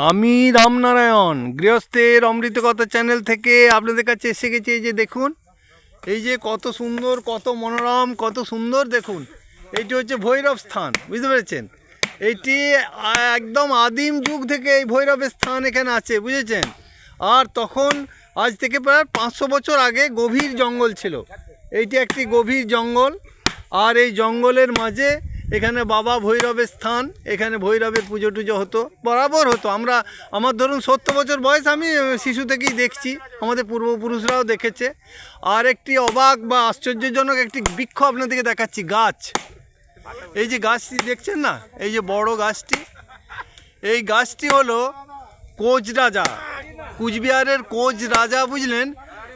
আমি রামনারায়ণ গৃহস্থের অমৃত কথা চ্যানেল থেকে আপনাদের কাছে এসে গেছি। এই যে দেখুন, এই যে কত সুন্দর, কত মনোরম, কত সুন্দর দেখুন। এইটি হচ্ছে ভৈরব স্থান, বুঝতে পেরেছেন? এইটি একদম আদিম যুগ থেকে এই ভৈরবের স্থান এখানে আছে, বুঝেছেন? আর তখন আজ থেকে প্রায় 500 বছর আগে গভীর জঙ্গল ছিল। এইটি একটি গভীর জঙ্গল, আর এই জঙ্গলের মাঝে এখানে বাবা ভৈরবের স্থান। এখানে ভৈরবের পুজো টুজো হতো, বরাবর হতো। আমার ধরুন 70 বছর বয়স, আমি শিশু থেকেই দেখছি, আমাদের পূর্বপুরুষরাও দেখেছে। আর একটি অবাক বা আশ্চর্যজনক একটি বৃক্ষ আপনাদেরকে দেখাচ্ছি, গাছ। এই যে গাছটি দেখছেন না, এই যে বড় গাছটি, এই গাছটি হলো কোচ রাজা, কুচবিহারের কোচ রাজা, বুঝলেন?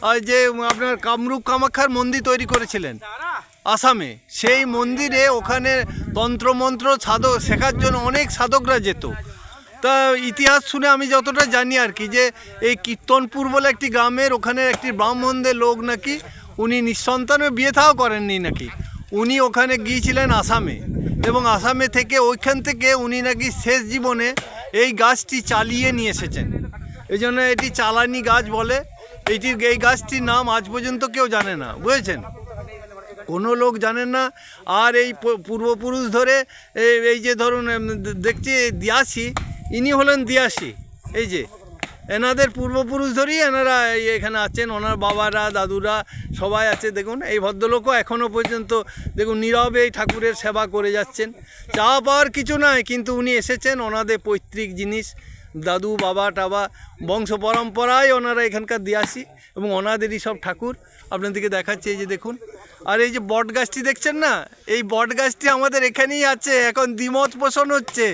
আর যে আপনার কামরূপ কামাখ্যার মন্দির তৈরি করেছিলেন আসামে, সেই মন্দিরে ওখানে তন্ত্রমন্ত্র সাধক শেখার জন্য অনেক সাধকরা যেত। তা ইতিহাস শুনে আমি যতটা জানি আর কি, যে এই কীর্তনপুর বলে একটি গ্রামের ওখানে একটি ব্রাহ্মণদের লোক নাকি, উনি নিঃসন্তানে বিয়ে থাও করেননি নাকি, উনি ওখানে গিয়েছিলেন আসামে, এবং আসামে থেকে ওইখান থেকে উনি নাকি শেষ জীবনে এই গাছটি চালিয়ে নিয়ে এসেছেন। এই জন্য এটি চালানি গাছ বলে। এই গাছটির নাম আজ পর্যন্ত কেউ জানে না, বুঝেছেন? কোনো লোক জানেন না। আর এই পূর্বপুরুষ ধরে এই যে ধরুন দেখছি দিয়াসি, ইনি হলেন দিয়াসি। এই যে এনাদের পূর্বপুরুষ ধরেই এনারা এখানে আছেন, ওনার বাবারা দাদুরা সবাই আছে। দেখুন এই ভদ্রলোকও এখনও পর্যন্ত দেখুন নীরবে এই ঠাকুরের সেবা করে যাচ্ছেন। চাওয়া পাওয়ার কিছু নয়, কিন্তু উনি এসেছেন, ওনাদের পৈতৃক জিনিস, দাদু বাবা টাবা বংশ পরম্পরায় ওনারা এখানকার দিয়াসি, এবং ওনাদেরই সব ঠাকুর আপনাদেরকে দেখাচ্ছি। এই যে দেখুন, আর এই যে বট গাছটি দেখছেন না, এই বট গাছটি আমাদের এখানেই আছে, এখন দ্বিমত পোষণ হচ্ছে,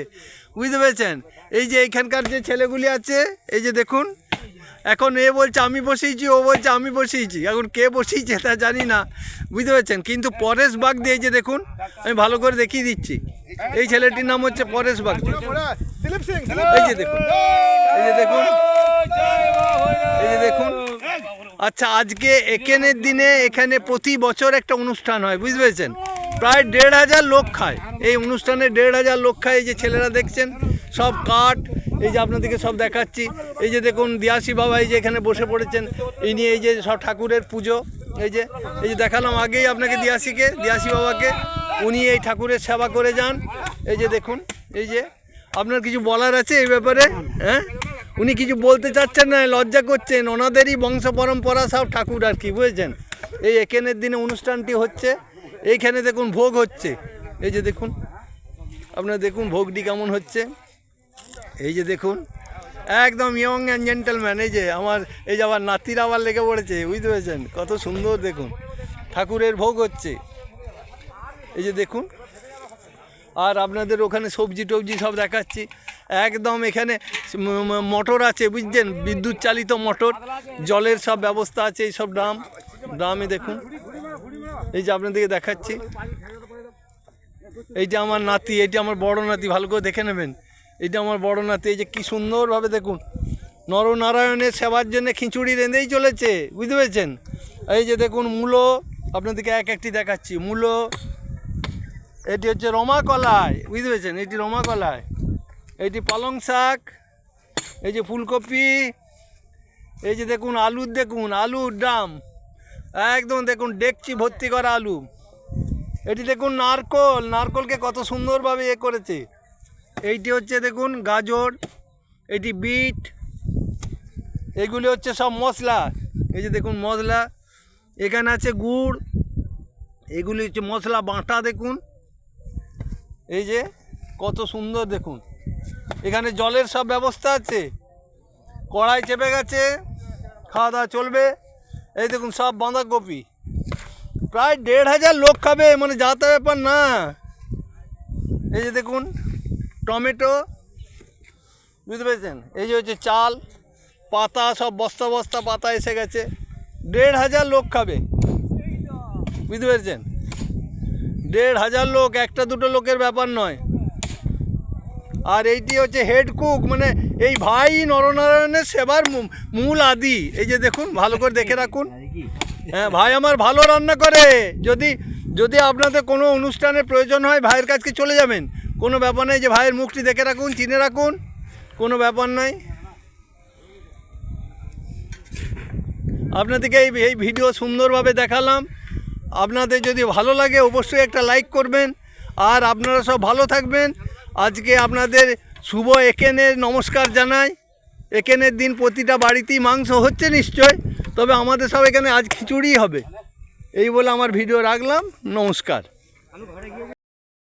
বুঝতে পেরেছেন? এই যে এইখানকার যে ছেলেগুলি আছে, এই যে দেখুন, এখন এ বলছে আমি বসিয়েছি, ও বলছে আমি বসিয়েছি, এখন কে বসিয়েছে তা জানি না, বুঝতে পেরেছেন? কিন্তু পরেশ বাগদি, এই যে দেখুন, আমি ভালো করে দেখিয়ে দিচ্ছি, এই ছেলেটির নাম হচ্ছে পরেশ বাগদি। এই যে দেখুন, এই যে দেখুন, এই যে দেখুন। আচ্ছা, আজকে একেনের দিনে এখানে প্রতি বছর একটা অনুষ্ঠান হয়, বুঝতে পেরেছেন? প্রায় 1,500 লোক খায় এই অনুষ্ঠানে, 1,500 লোক খায়। এই যে ছেলেরা দেখছেন সব কাঠ, এই যে আপনাদেরকে সব দেখাচ্ছি। এই যে দেখুন দিয়াসি বাবা এই যে এখানে বসে পড়েছেন, ইনি এই যে সব ঠাকুরের পুজো। এই যে দেখালাম আগেই আপনাকে দিয়াসি বাবাকে, উনি এই ঠাকুরের সেবা করে যান। এই যে দেখুন, এই যে আপনার কিছু বলার আছে এই ব্যাপারে? হ্যাঁ, উনি কিছু বলতে চাচ্ছেন না, লজ্জা করছেন, ওনাদেরই বংশ পরম্পরা সব ঠাকুর আর কি, বুঝেছেন? এই একেনের দিনে অনুষ্ঠানটি হচ্ছে, এইখানে দেখুন ভোগ হচ্ছে। এই যে দেখুন, আপনারা দেখুন ভোগটি কেমন হচ্ছে। এই যে দেখুন, একদম ইয়ং অ্যান্ড জেন্টেলম্যান। এই যে আবার নাতিরা আবার লেগে পড়েছে, বুঝতে পেরেছেন? কত সুন্দর দেখুন, ঠাকুরের ভোগ হচ্ছে। এই যে দেখুন, আর আপনাদের ওখানে সবজি টবজি সব দেখাচ্ছি। একদম এখানে মোটর আছে, বুঝছেন? বিদ্যুৎ চালিত মোটর, জলের সব ব্যবস্থা আছে। এই সব ড্রামে দেখুন, এই যে আপনাদেরকে দেখাচ্ছি। এইটা আমার নাতি, এইটা আমার বড় নাতি, ভালো করে দেখে নেবেন। এইটা আমার বড় নাতি। এই যে কী সুন্দরভাবে দেখুন, নরনারায়ণের সেবার জন্য খিচুড়ি রেঁধেই চলেছে, বুঝতে পেরেছেন? এই যে দেখুন মূলো, আপনাদেরকে একটি দেখাচ্ছি। মূলো, এটি হচ্ছে রমা কলাই, বুঝতে পেরেছেন? এটি রমা কলাই। এটি পালং শাক, এই যে ফুলকপি, এই যে দেখুন আলুর ড্রাম, একদম দেখুন ডেকচি ভর্তি করা আলু। এটি দেখুন নারকলকে কত সুন্দরভাবে করেছে। এইটি হচ্ছে দেখুন গাজর, এটি বিট, এগুলি হচ্ছে সব মশলা। এই যে দেখুন মশলা, এখানে আছে গুড়, এগুলি হচ্ছে মশলা বাটা। দেখুন এই যে কত সুন্দর, দেখুন এখানে জলের সব ব্যবস্থা আছে, কড়াই চেপে গেছে, খাওয়া দাওয়া চলবে। এই দেখুন সব বাঁধাকপি, প্রায় 1,500 লোক খাবে, মানে যাতা ব্যাপার না। এই যে দেখুন টমেটো, বুঝতে পেরেছেন? এই যে হচ্ছে চাল, পাতা, সব বস্তা বস্তা পাতা এসে গেছে, 1,500 লোক খাবে, বুঝতে পেরেছেন? 1,500 লোক, একটা দুটো লোকের ব্যাপার নয়। আর এইটি হচ্ছে হেড কুক, মানে এই ভাই নরনারায়ণের সেবার মূল আদি। এই যে দেখুন, ভালো করে দেখে রাখুন। হ্যাঁ, ভাই আমার ভালো রান্না করে। যদি আপনাদের কোনো অনুষ্ঠানের প্রয়োজন হয় ভাইয়ের কাছকে চলে যাবেন, কোনো ব্যাপার নেই যে ভাইয়ের মুখটি দেখে রাখুন, চিনে রাখুন, কোনো ব্যাপার নাই। আপনাদেরকে এই ভিডিও সুন্দরভাবে দেখালাম। আপনাদের যদি ভালো লাগে অবশ্যই একটা লাইক করবেন, আর আপনারা সব ভালো থাকবেন। আজকে আপনাদের শুভ একেনের নমস্কার জানাই। একেনের দিন প্রতিটা বাড়িতেই মাংস হচ্ছে নিশ্চয়, তবে আমাদের সব এখানে আজ খিচুড়ি হবে। এই বলে আমার ভিডিও রাখলাম। নমস্কার।